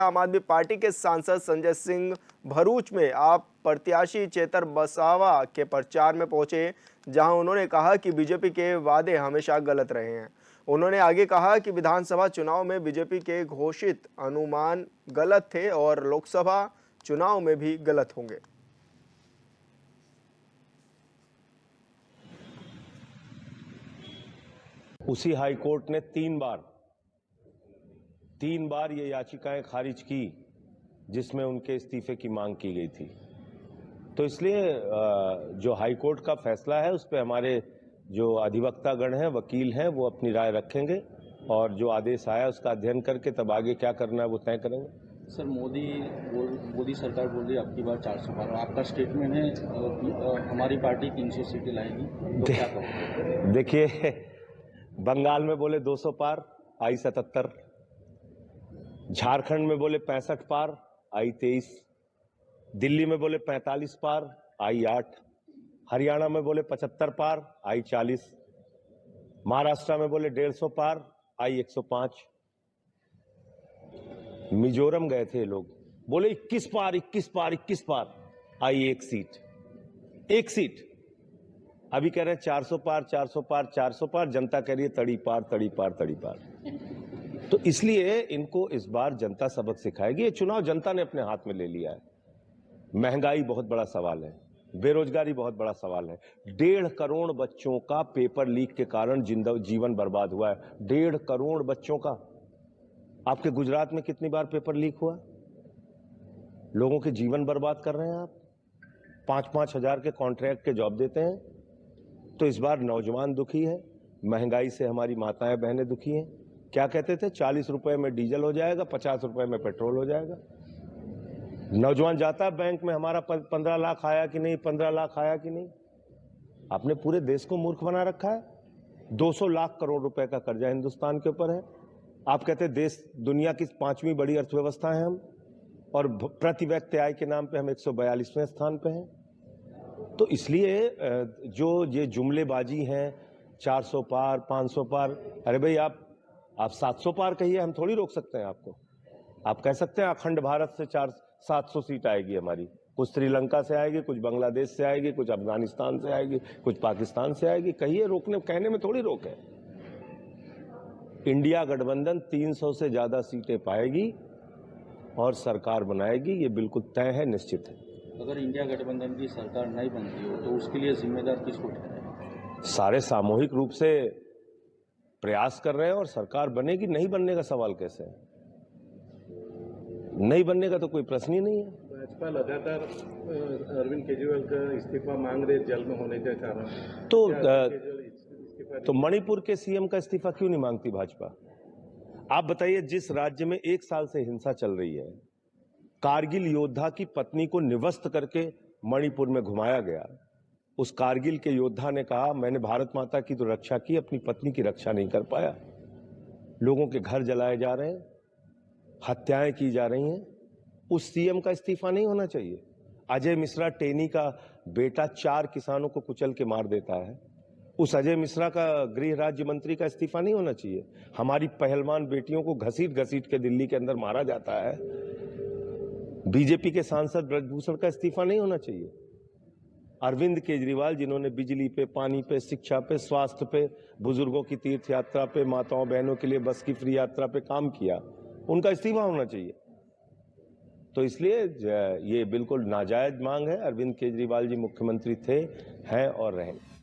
आम आदमी पार्टी के सांसद संजय सिंह भरूच में आप प्रत्याशी चेतर बसावा के प्रचार में पहुंचे, जहां उन्होंने कहा कि बीजेपी के वादे हमेशा गलत रहे हैं। उन्होंने आगे कहा कि विधानसभा चुनाव में बीजेपी के घोषित अनुमान गलत थे और लोकसभा चुनाव में भी गलत होंगे। उसी हाईकोर्ट ने तीन बार ये याचिकाएं खारिज की जिसमें उनके इस्तीफे की मांग की गई थी। तो इसलिए जो हाईकोर्ट का फैसला है उस पर हमारे जो अधिवक्तागण हैं, वकील हैं, वो अपनी राय रखेंगे और जो आदेश आया उसका अध्ययन करके तब आगे क्या करना है वो तय करेंगे। सर, मोदी सरकार बोल रही है आपकी बार 400 पार, आपका स्टेटमेंट है हमारी पार्टी 300 सीटें लाएगी, तो क्या कहोगे? देखिए, बंगाल में बोले 200 पार, आई 77। झारखंड में बोले 65 पार, आई 23। दिल्ली में बोले 45 पार, आई 8। हरियाणा में बोले 75 पार, आई 40। महाराष्ट्र में बोले 150 पार, आई 105। मिजोरम गए थे लोग, बोले 21 पार, 21 पार, 21 पार, आई 1 सीट। अभी कह रहे हैं 400 पार, 400 पार, 400 पार। जनता कह रही है तड़ी पार, तड़ी पार, तड़ी पार। तो इसलिए इनको इस बार जनता सबक सिखाएगी। ये चुनाव जनता ने अपने हाथ में ले लिया है। महंगाई बहुत बड़ा सवाल है, बेरोजगारी बहुत बड़ा सवाल है। 1.5 करोड़ बच्चों का पेपर लीक के कारण जीवन बर्बाद हुआ है। 1.5 करोड़ बच्चों का। आपके गुजरात में कितनी बार पेपर लीक हुआ? लोगों के जीवन बर्बाद कर रहे हैं आप। 5-5 हजार के कॉन्ट्रैक्ट के जॉब देते हैं। तो इस बार नौजवान दुखी है, महंगाई से हमारी माताएं बहनें दुखी हैं। क्या कहते थे? 40 रुपए में डीजल हो जाएगा, 50 रुपए में पेट्रोल हो जाएगा। नौजवान जाता है बैंक में, हमारा 15 लाख आया कि नहीं, 15 लाख आया कि नहीं। आपने पूरे देश को मूर्ख बना रखा है। 200 लाख करोड़ रुपए का कर्जा हिंदुस्तान के ऊपर है। आप कहते हैं देश दुनिया की 5वीं बड़ी अर्थव्यवस्था है हम, और प्रति व्यक्ति आय के नाम पे हम 142वें स्थान पे हैं। तो इसलिए जो ये जुमलेबाजी हैं, 400 पार, 500 पार, अरे भाई आप 700 पार कहिए, हम थोड़ी रोक सकते हैं आपको। आप कह सकते हैं अखंड भारत से 700 सीट आएगी हमारी। कुछ श्रीलंका से आएगी, कुछ बांग्लादेश से आएगी, कुछ अफगानिस्तान से आएगी, कुछ पाकिस्तान से आएगी। कहिए, रोकने कहने में थोड़ी रोक है। इंडिया गठबंधन 300 से ज्यादा सीटें पाएगी और सरकार बनाएगी, ये बिल्कुल तय है, निश्चित है। अगर इंडिया गठबंधन की सरकार नहीं बनती हो तो उसके लिए जिम्मेदार किसको ठहराएगा? सारे सामूहिक रूप से प्रयास कर रहे हैं और सरकार बनेगी। नहीं बनने का सवाल कैसे है? नहीं बनने का तो कोई प्रश्न ही नहीं है। भाजपा लगातार अरविंद केजरीवाल का इस्तीफा मांग रहे जेल में होने के कारण। तो मणिपुर के सीएम का इस्तीफा क्यों नहीं मांगती भाजपा? आप बताइए, जिस राज्य में 1 साल से हिंसा चल रही है, कारगिल योद्धा की पत्नी को निवस्त करके मणिपुर में घुमाया गया। उस कारगिल के योद्धा ने कहा, मैंने भारत माता की तो रक्षा की, अपनी पत्नी की रक्षा नहीं कर पाया। लोगों के घर जलाए जा रहे हैं, हत्याएं की जा रही हैं। उस सीएम का इस्तीफा नहीं होना चाहिए। अजय मिश्रा टेनी का बेटा 4 किसानों को कुचल के मार देता है, उस अजय मिश्रा का गृह राज्य मंत्री का इस्तीफा नहीं होना चाहिए। हमारी पहलवान बेटियों को घसीट घसीट के दिल्ली के अंदर मारा जाता है। बीजेपी के सांसद ब्रजभूषण का इस्तीफा नहीं होना चाहिए। अरविंद केजरीवाल, जिन्होंने बिजली पे, पानी पे, शिक्षा पे, स्वास्थ्य पे, बुजुर्गों की तीर्थ यात्रा पे, माताओं बहनों के लिए बस की फ्री यात्रा पे काम किया, उनका इस्तीफा होना चाहिए। तो इसलिए ये बिल्कुल नाजायज मांग है। अरविंद केजरीवाल जी मुख्यमंत्री थे, हैं और रहेंगे।